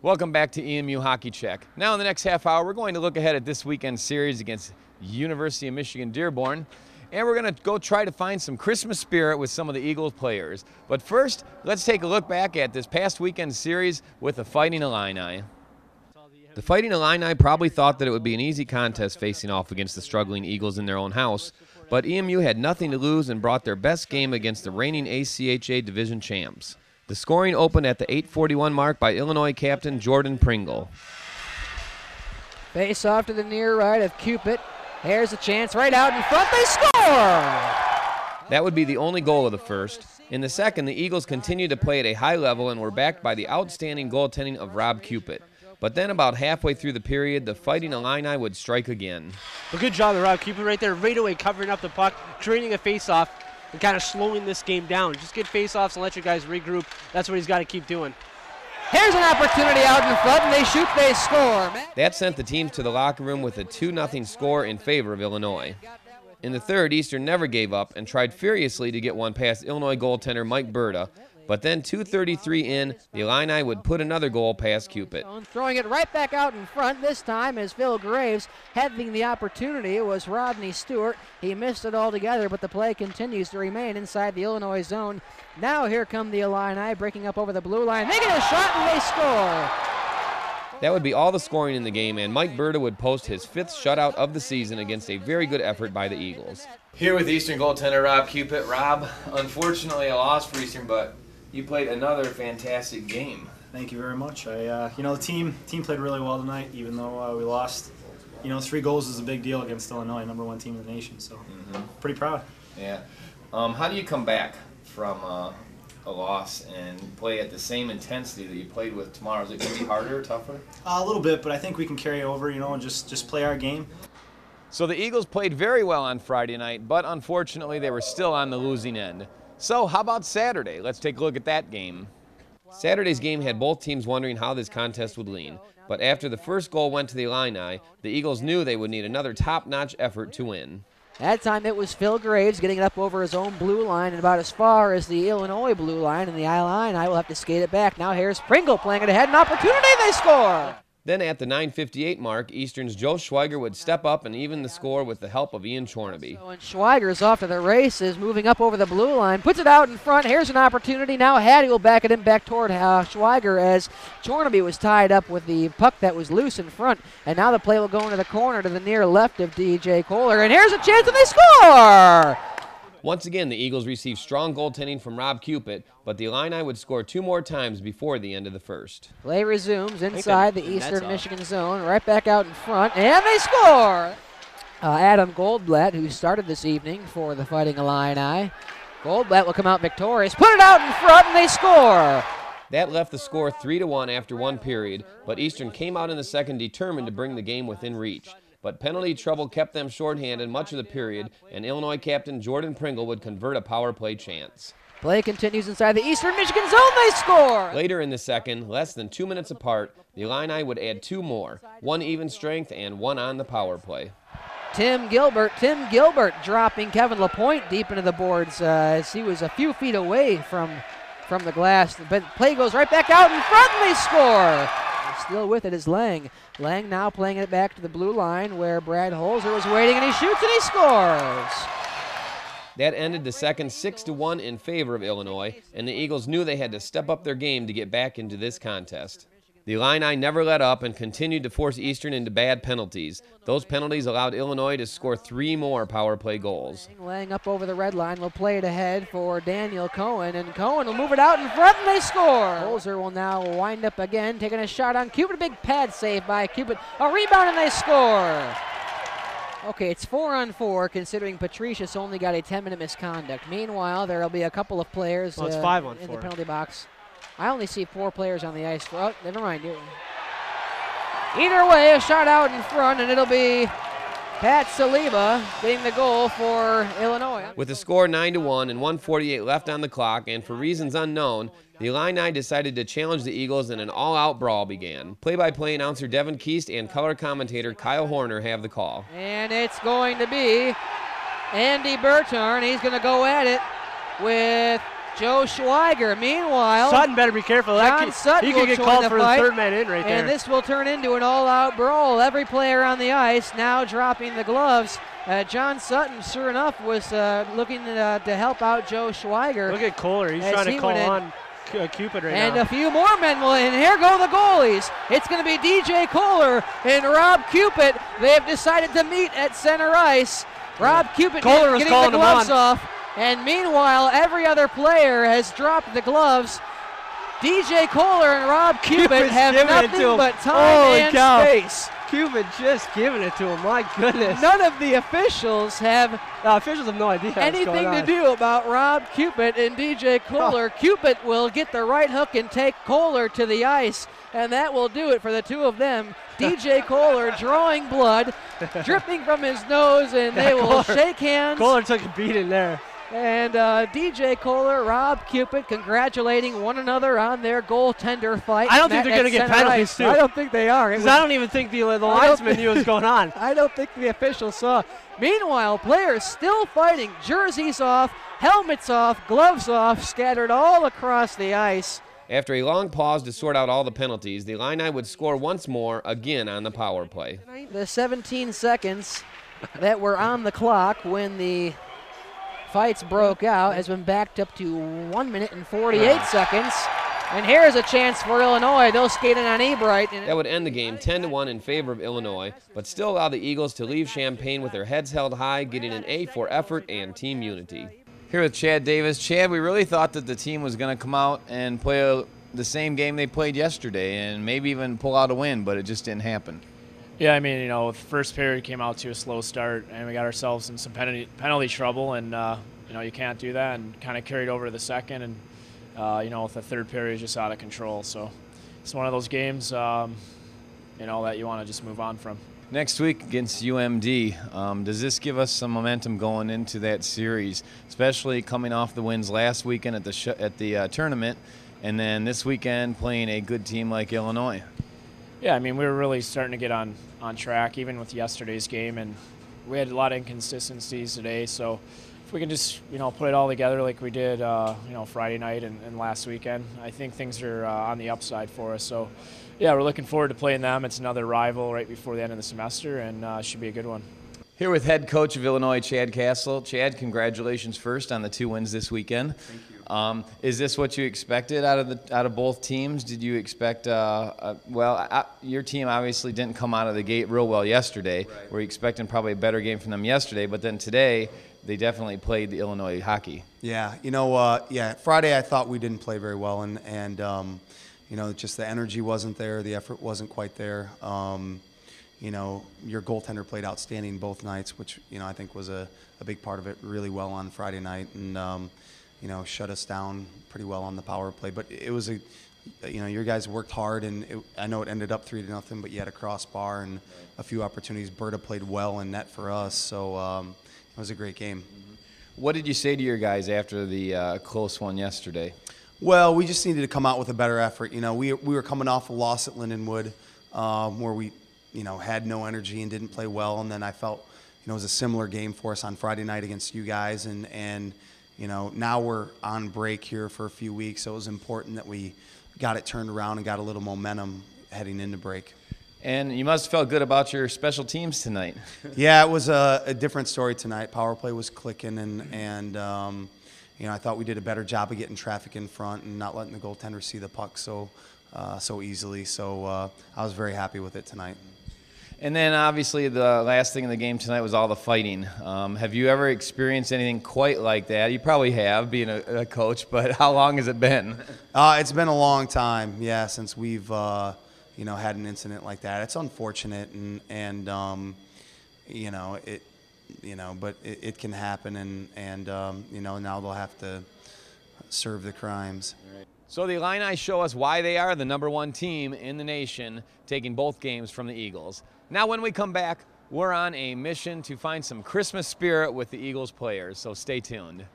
Welcome back to EMU Hockey Check. Now in the next half hour, we're going to look ahead at this weekend's series against University of Michigan Dearborn, and we're going to go try to find some Christmas spirit with some of the Eagles players. But first, let's take a look back at this past weekend's series with the Fighting Illini. The Fighting Illini probably thought that it would be an easy contest facing off against the struggling Eagles in their own house, but EMU had nothing to lose and brought their best game against the reigning ACHA division champs. The scoring opened at the 8:41 mark by Illinois captain Jordan Pringle. Face off to the near right of Cupid. Here's a chance right out in front. They score! That would be the only goal of the first. In the second, the Eagles continued to play at a high level and were backed by the outstanding goaltending of Rob Cupid. But then about halfway through the period, the Fighting Illini would strike again. Well, good job of Rob Cupid right there, right away covering up the puck, creating a face-off, and kind of slowing this game down. Just get face-offs and let your guys regroup. That's what he's got to keep doing. Here's an opportunity out in front, and they shoot, they score. That sent the teams to the locker room with a 2-0 score in favor of Illinois. In the third, Eastern never gave up and tried furiously to get one past Illinois goaltender Mike Berta, but then 2:33 in, the Illini would put another goal past Cupid. Throwing it right back out in front this time as Phil Graves having the opportunity. It was Rodney Stewart. He missed it altogether, but the play continues to remain inside the Illinois zone. Now here come the Illini breaking up over the blue line. They get a shot and they score. That would be all the scoring in the game, and Mike Berta would post his 5th shutout of the season against a very good effort by the Eagles. Here with Eastern goaltender Rob Cupid. Rob, unfortunately a loss for Eastern, but you played another fantastic game. Thank you very much. The team played really well tonight, even though we lost. 3 goals is a big deal against Illinois, #1 team in the nation. So pretty proud. Yeah. How do you come back from a loss and play at the same intensity that you played with tomorrow? Is it going to be harder, tougher? A little bit, but I think we can carry over. And just play our game. So the Eagles played very well on Friday night, but unfortunately they were still on the losing end. So how about Saturday? Let's take a look at that game. Saturday's game had both teams wondering how this contest would lean, but after the first goal went to the Illini, the Eagles knew they would need another top-notch effort to win. That time it was Phil Graves getting it up over his own blue line and about as far as the Illinois blue line, and the Illini will have to skate it back. Now here's Pringle playing it ahead, an opportunity, they score! Then at the 9:58 mark, Eastern's Joe Schweiger would step up and even the score with the help of Ian Chornaby. So, and Schweiger's off to the races, moving up over the blue line, puts it out in front. Here's an opportunity. Now Hattie will back it in back toward Schweiger as Chornaby was tied up with the puck that was loose in front. And now the play will go into the corner to the near left of DJ Kohler. And here's a chance and they score! Once again, the Eagles received strong goaltending from Rob Cupid, but the Illini would score 2 more times before the end of the first. Play resumes inside the Eastern Michigan zone, right back out in front, and they score! Adam Goldblatt, who started this evening for the Fighting Illini. Goldblatt will come out victorious, put it out in front, and they score! That left the score 3-1 after 1 period, but Eastern came out in the second determined to bring the game within reach. But penalty trouble kept them shorthanded much of the period, and Illinois captain Jordan Pringle would convert a power play chance. Play continues inside the Eastern Michigan zone, they score! Later in the second, less than 2 minutes apart, the Illini would add 2 more, 1 even strength and 1 on the power play. Tim Gilbert dropping Kevin LaPointe deep into the boards as he was a few feet away from the glass. But play goes right back out in front and they score! Still with it is Lang. Lang now playing it back to the blue line where Brad Holzer was waiting, and he shoots and he scores. That ended the second 6-1 in favor of Illinois, and the Eagles knew they had to step up their game to get back into this contest. The Illini never let up and continued to force Eastern into bad penalties. Those penalties allowed Illinois to score 3 more power play goals. Lang up over the red line will play it ahead for Daniel Cohen, and Cohen will move it out in front and they score. Holzer will now wind up again, taking a shot on Cupid. A big pad save by Cupid. A rebound and they score. Okay, it's 4-on-4 considering Patricius only got a 10-minute misconduct. Meanwhile, there will be a couple of players it's 5-on-4 in the penalty box. I only see 4 players on the ice. Oh, never mind. Either way, a shot out in front, and it'll be Pat Saliba getting the goal for Illinois. With the score 9-1 and 1:48 left on the clock, and for reasons unknown, the Illini decided to challenge the Eagles and an all-out brawl began. Play-by-play announcer Devin Keast and color commentator Kyle Horner have the call. And it's going to be Andy Bertarn. He's going to go at it with Joe Schweiger. Meanwhile, Sutton better be careful. John Sutton he will could get join called the for fight, the third man in right there. and this will turn into an all-out brawl. Every player on the ice now dropping the gloves. John Sutton, sure enough, was looking to help out Joe Schweiger. Look at Kohler. He's as trying to he call went in. on Cupid right And now. a few more men will in. Here go the goalies. It's going to be DJ Kohler and Rob Cupid. They have decided to meet at center ice. Rob Cupid Kohler was getting calling the him gloves on. off. And meanwhile, every other player has dropped the gloves. DJ Kohler and Rob Cupid Cupid's have giving it to nothing him. but time Holy and cow. space. Cupid just giving it to him. My goodness. None of the officials have Officials have no idea what's anything going to on. do about Rob Cupid and DJ Kohler. Cupid will get the right hook and take Kohler to the ice, and that will do it for the two of them. DJ Kohler drawing blood, dripping from his nose, and they will shake hands. Kohler took a beating there. And DJ Kohler, Rob Cupid congratulating one another on their goaltender fight. I don't think they're going to get penalties, ice. too. I don't think they are. It Because was- I don't even think the linesman knew what was going on. I don't think the officials saw. Meanwhile, players still fighting. Jerseys off, helmets off, gloves off, scattered all across the ice. After a long pause to sort out all the penalties, the Illini would score once more, again on the power play. The 17 seconds that were on the clock when the fights broke out has been backed up to 1 minute and 48 seconds. And here's a chance for Illinois. They'll skate in on Ebright. That would end the game 10-1 in favor of Illinois, but still allow the Eagles to leave Champaign with their heads held high, getting an A for effort and team unity. Here with Chad Davis. Chad, we really thought that the team was going to come out and play the same game they played yesterday and maybe even pull out a win, but it just didn't happen. Yeah, I mean, you know, the first period came out to a slow start, and we got ourselves in some penalty trouble, and, you know, you can't do that, and kind of carried over to the second, and, you know, the third period is just out of control. So it's one of those games, you know, that you want to just move on from. Next week against UMD, does this give us some momentum going into that series, especially coming off the wins last weekend at the tournament, and then this weekend playing a good team like Illinois? Yeah, I mean, we were really starting to get on track, even with yesterday's game, and we had a lot of inconsistencies today. So if we can just, you know, put it all together like we did, you know, Friday night and last weekend, I think things are on the upside for us. So, yeah, we're looking forward to playing them. It's another rival right before the end of the semester, and should be a good one. Here with head coach of Illinois, Chad Castle. Chad, congratulations first on the 2 wins this weekend. Thank you. Is this what you expected out of both teams? Did you expect? Your team obviously didn't come out of the gate real well yesterday. Right. Were you expecting probably a better game from them yesterday? But then today, they definitely played the Illinois hockey. Yeah, you know, Friday I thought we didn't play very well, and you know, just the energy wasn't there, the effort wasn't quite there. You know, your goaltender played outstanding both nights, which, you know, I think was a big part of it, really well on Friday night, and you know, shut us down pretty well on the power play. But it was you know, your guys worked hard, and I know it ended up 3-0, but you had a crossbar and a few opportunities. Berta played well in net for us, so it was a great game. What did you say to your guys after the close one yesterday? Well, we just needed to come out with a better effort. You know, we were coming off a loss at Lindenwood, where we, you know, had no energy and didn't play well, and then I felt, you know, it was a similar game for us on Friday night against you guys, and you know, now we're on break here for a few weeks, so it was important that we got it turned around and got a little momentum heading into break. And you must have felt good about your special teams tonight. Yeah, it was a different story tonight. Power play was clicking, and you know, I thought we did a better job of getting traffic in front and not letting the goaltender see the puck so easily. So I was very happy with it tonight. And then obviously the last thing in the game tonight was all the fighting. Have you ever experienced anything quite like that? You probably have, being a coach, but how long has it been? It's been a long time, yeah, since we've you know, had an incident like that. It's unfortunate, and you know, but it can happen, and you know, now they'll have to serve the crimes. So the Illini show us why they are the #1 team in the nation, taking both games from the Eagles. Now when we come back, we're on a mission to find some Christmas spirit with the Eagles players, so stay tuned.